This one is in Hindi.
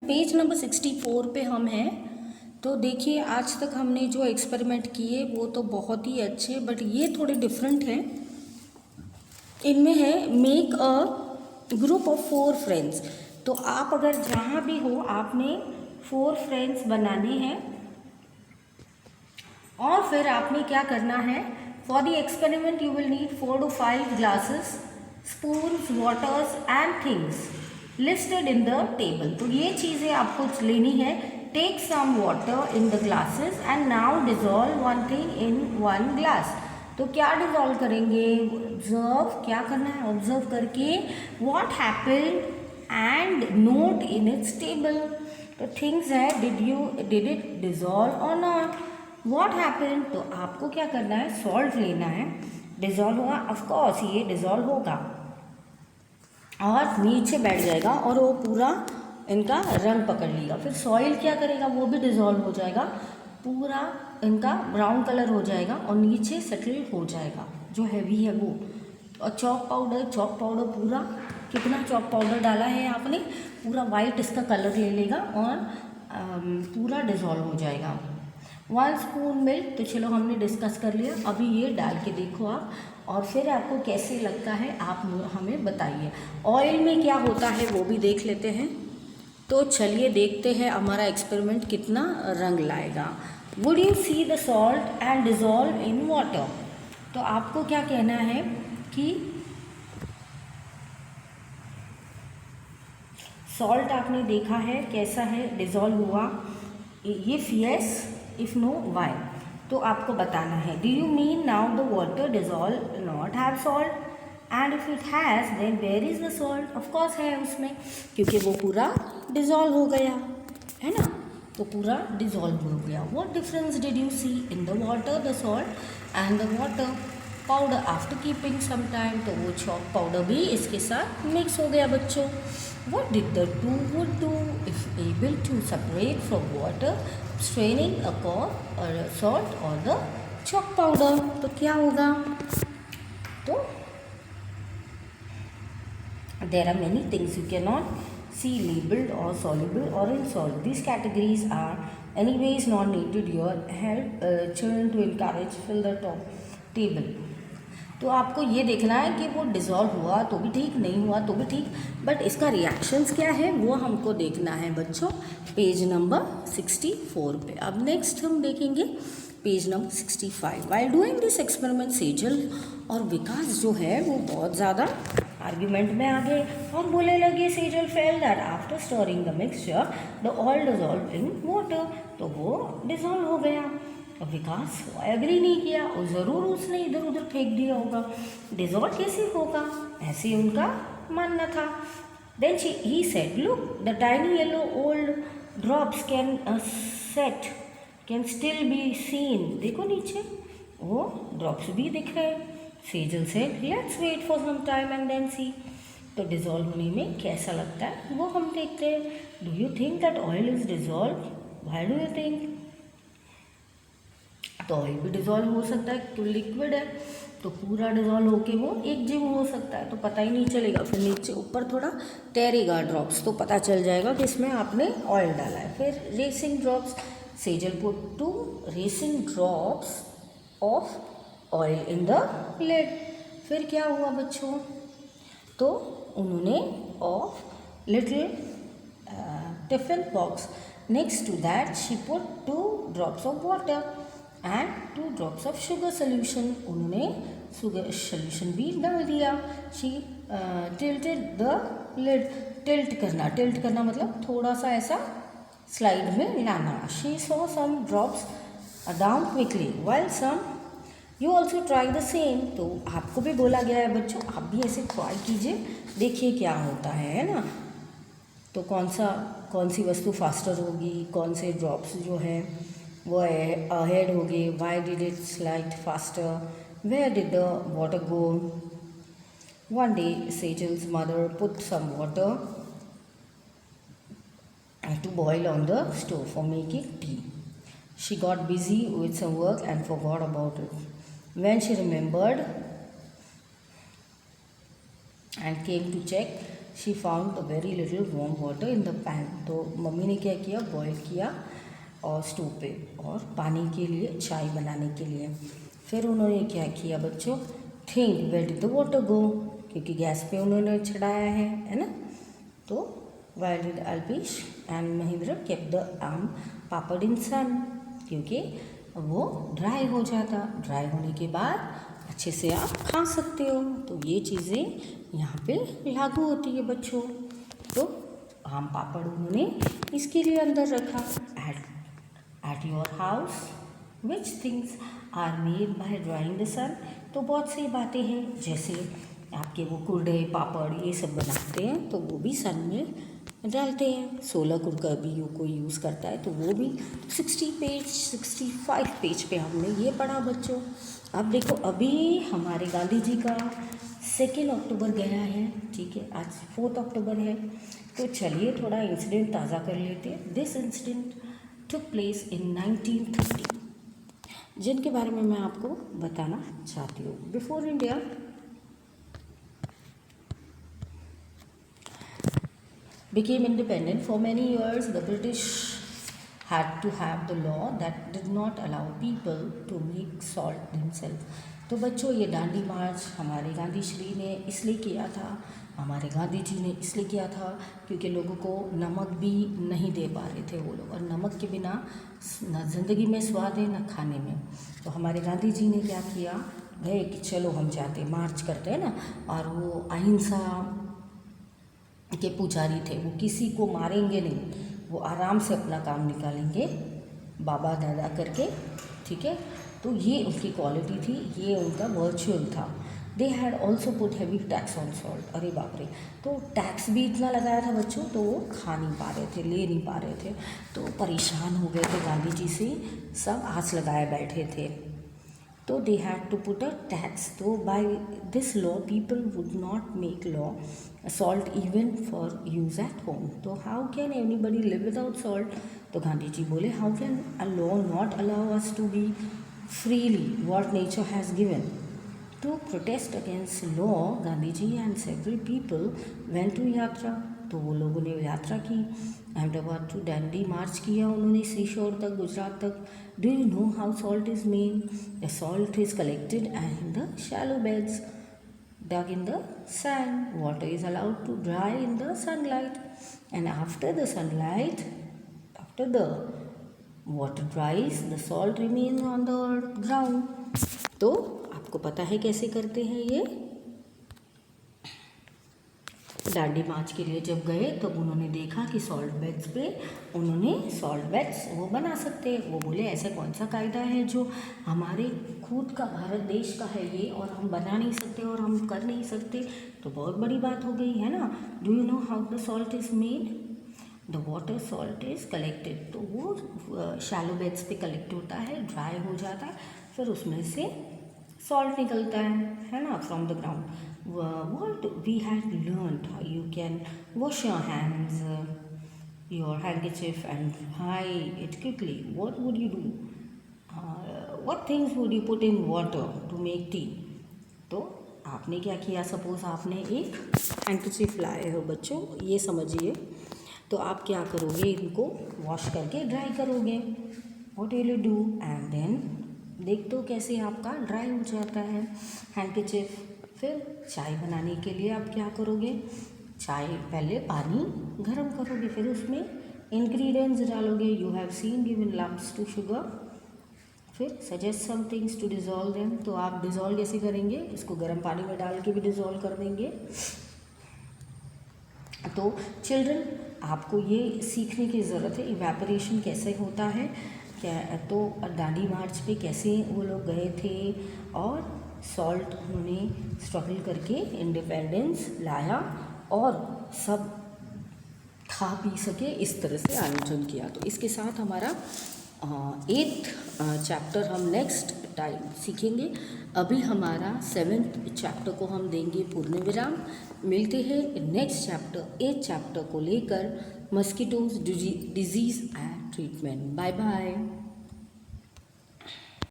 पेज नंबर 64 पे हम हैं। तो देखिए आज तक हमने जो एक्सपेरिमेंट किए वो तो बहुत ही अच्छे, बट ये थोड़े डिफरेंट हैं। इनमें है make a group of 4 friends. तो आप अगर जहाँ भी हो आपने 4 फ्रेंड्स बनाने हैं और फिर आपने क्या करना है, for the experiment you will need 4 to 5 glasses, spoons, waters and things listed in the table. तो ये चीज़ें आपको लेनी है। Take some water in the glasses and now dissolve one thing in one glass. तो क्या डिजॉल्व करेंगे, ऑब्जर्व, क्या करना है, ऑब्जर्व करके what happened and note in its table. तो थिंग्स है, डिड इट डिजॉल्व और नॉट, व्हाट हैपेंड। तो आपको क्या करना है, सॉल्ट लेना है। डिजॉल्व होगा, ऑफकोर्स ये डिजॉल्व होगा और नीचे बैठ जाएगा और वो पूरा इनका रंग पकड़ लेगा। फिर सॉइल क्या करेगा, वो भी डिजॉल्व हो जाएगा, पूरा इनका ब्राउन कलर हो जाएगा और नीचे सेटल हो जाएगा जो हैवी है वो। और चॉक पाउडर पूरा, कितना चॉक पाउडर डाला है आपने, पूरा वाइट इसका कलर ले लेगा और पूरा डिजॉल्व हो जाएगा। 1 स्पून मिल्क, तो चलो हमने डिस्कस कर लिया। अभी ये डाल के देखो आप और फिर आपको कैसे लगता है आप हमें बताइए। ऑयल में क्या होता है वो भी देख लेते हैं। तो चलिए देखते हैं हमारा एक्सपेरिमेंट कितना रंग लाएगा। Would you see the salt and dissolve in water. तो आपको क्या कहना है कि सॉल्ट आपने देखा है कैसा है, डिजॉल्व हुआ, if yes if no why. तो आपको बताना है, do you mean now the water dissolve not have salt and if it has then where is the salt. Of course है उसमें, क्योंकि वो पूरा डिजॉल्व हो गया है ना, तो पूरा डिजॉल्व हो गया। What difference did you see in the water, the salt and the water powder after keeping some time. तो वो चॉक पाउडर भी इसके साथ मिक्स हो गया बच्चों। What did the two would do if able to separate from water, straining a cork or a salt or the chalk powder? तो क्या होगा, तो there are many things you cannot see labeled or soluble or in salt. These categories are anyways not needed. Your help children to encourage fill the top table. तो आपको ये देखना है कि वो डिज़ोल्व हुआ तो भी ठीक, नहीं हुआ तो भी ठीक, बट इसका रिएक्शंस क्या है वो हमको देखना है बच्चों, पेज नंबर 64 पे। अब नेक्स्ट हम देखेंगे page number 65। While doing this experiment Sejal और विकास जो है वो बहुत ज़्यादा आर्ग्यूमेंट में आ गए और बोले लगे, Sejal fail that after storing the mixture the oil dissolve in water. तो वो डिजॉल्व हो गया। अब विकास एग्री नहीं किया और ज़रूर उसने इधर उधर फेंक दिया होगा, डिजॉल्व कैसे होगा, ऐसे उनका मानना था। Then he said, look the tiny yellow old drops can still be seen. देखो नीचे वो ड्रॉप्स भी दिख रहे हैं। Sejal said, let's wait for some time and then see. तो डिजॉल्व होने में कैसा लगता है वो हम देखते हैं। Do you think that oil is dissolve, why do you think. तो ऑयल भी डिज़ोल्व हो सकता है, तो लिक्विड है तो पूरा डिज़ोल्व होके वो एक जिम हो सकता है, तो पता ही नहीं चलेगा। फिर नीचे ऊपर थोड़ा तैरेगा ड्रॉप्स, तो पता चल जाएगा कि इसमें आपने ऑयल डाला है। फिर racing drops, Sejal put 2 racing drops of oil in the lid. फिर क्या हुआ बच्चों, तो उन्होंने of little tiffin box, next to that she put 2 drops of water and 2 drops of sugar solution. उन्होंने शुगर सोल्यूशन भी डाल दिया। She tilted the lid, tilt करना मतलब थोड़ा सा ऐसा स्लाइड में लाना। She saw some drops down quickly while some you also try the same. तो आपको भी बोला गया है बच्चों, आप भी ऐसे ट्राई कीजिए, देखिए क्या होता है ना। तो कौन सी वस्तु फास्टर होगी, कौन से ड्रॉप्स जो है वो अहेड हो गए, why did it slide faster, where did the water go. One day Sejal's mother put some water to boil on the stove for making tea. She got busy with some work and forgot about it. When she remembered and came to check, she found a very little warm water in the pan. तो मम्मी ने क्या किया, बॉयल किया और स्टोव पे, और पानी के लिए, चाय बनाने के लिए। फिर उन्होंने क्या किया बच्चों, think where did the water go, क्योंकि गैस पे उन्होंने चढ़ाया है ना। तो while did Alpesh and Mahendra kept the aam papad इन सन, क्योंकि वो ड्राई हो जाता, ड्राई होने के बाद अच्छे से आप खा सकते हो। तो ये चीज़ें यहाँ पे लागू होती है बच्चों। तो आम पापड़ उन्होंने इसके लिए अंदर रखा। At your house which things are made by drying the sun. तो बहुत सी बातें हैं, जैसे आपके वो कुरडे पापड़ ये सब बनाते हैं तो वो भी सन में डालते हैं। 16 कुर का भी कोई यूज़ करता है तो वो भी 65 पेज पे हमने ये पढ़ा बच्चों। अब देखो, अभी हमारे गांधी जी का 2 अक्टूबर गया है, ठीक है, आज 4 अक्टूबर है। तो चलिए थोड़ा इंसिडेंट ताज़ा कर लेते हैं। This incident took place in 1930, जिनके बारे में मैं आपको बताना चाहती हूँ। Before India became independent, for many years the British had to have the law that did not allow people to make salt themselves। तो बच्चों, ये दांडी मार्च हमारे गांधी श्री ने इसलिए किया था, हमारे गांधी जी ने इसलिए किया था क्योंकि लोगों को नमक भी नहीं दे पा रहे थे वो लोग, और नमक के बिना न ज़िंदगी में स्वाद है न खाने में। तो हमारे गांधी जी ने क्या किया, गए कि चलो हम जाते मार्च करते हैं ना, और वो अहिंसा के पुजारी थे, वो किसी को मारेंगे नहीं, वो आराम से अपना काम निकालेंगे बाबा दादा करके, ठीक है। तो ये उनकी क्वालिटी थी, ये उनका वर्चुअल था। They had also put heavy tax on salt. अरे बाप रे, तो टैक्स भी इतना लगाया था बच्चों, तो वो खा नहीं पा रहे थे, ले नहीं पा रहे थे, तो परेशान हो गए थे गांधी जी से, सब आस लगाए बैठे थे। तो they had to put a tax। तो by this law people would not make law salt even for use at home। तो how can anybody live without salt? तो गांधी जी बोले, how can a law not allow us to be freely what nature has given? To protest against law, Gandhi ji and several people went to यात्रा। तो वो लोगों ने यात्रा की, अहमदाबाद टू दांडी मार्च किया उन्होंने, सीशोर तक, गुजरात तक। Do you know how salt is made? The salt is collected in the shallow beds dug in the sand. Water is allowed to dry in the sunlight, and after the sunlight, after the water dries, the salt remains on the ground। तो आपको पता है कैसे करते हैं ये। दांडी मार्च के लिए जब गए तब उन्होंने देखा कि सॉल्ट बेड्स पे उन्होंने सॉल्ट बेड्स वो बना सकते हैं। वो बोले ऐसा कौन सा कायदा है जो हमारे खुद का भारत देश का है ये, और हम बना नहीं सकते और हम कर नहीं सकते, तो बहुत बड़ी बात हो गई है ना। Do you know how the salt is made? The water salt is collected. तो वो शैलो बेड्स पे कलेक्ट होता है, ड्राई हो जाता है, फिर उसमें से सॉल्ट निकलता है ना, from the ground. What we had learned, you can wash your hands, your handkerchief and hide it quickly. What would you do? What things would you put in water to make tea? तो आपने क्या किया, सपोज आपने एक हैंडkerchief लाए हो बच्चों, ये समझिए, तो आप क्या करोगे, इनको वॉश करके ड्राई करोगे। What will you do? And then देख दो कैसे आपका ड्राई हो जाता है हैंडkerchief। फिर चाय बनाने के लिए आप क्या करोगे, चाय पहले पानी गरम करोगे, फिर उसमें इंग्रेडिएंट्स डालोगे। You have seen given lumps to sugar, फिर suggest some things to dissolve them. तो आप डिज़ोल्व कैसे करेंगे, इसको गर्म पानी में डाल के भी डिज़ोल्व कर देंगे। तो चिल्ड्रन, आपको ये सीखने की ज़रूरत है इवेपोरेशन कैसे होता है क्या। तो दांडी मार्च पे कैसे वो लोग गए थे और सॉल्ट उन्होंने स्ट्रगल करके इंडिपेंडेंस लाया और सब खा पी सके, इस तरह से आयोजन किया। तो इसके साथ हमारा 8th चैप्टर हम नेक्स्ट टाइम सीखेंगे। अभी हमारा 7th चैप्टर को हम देंगे पूर्ण विराम। मिलते हैं नेक्स्ट चैप्टर 8th चैप्टर को लेकर, mosquitoes disease and treatment. Bye bye.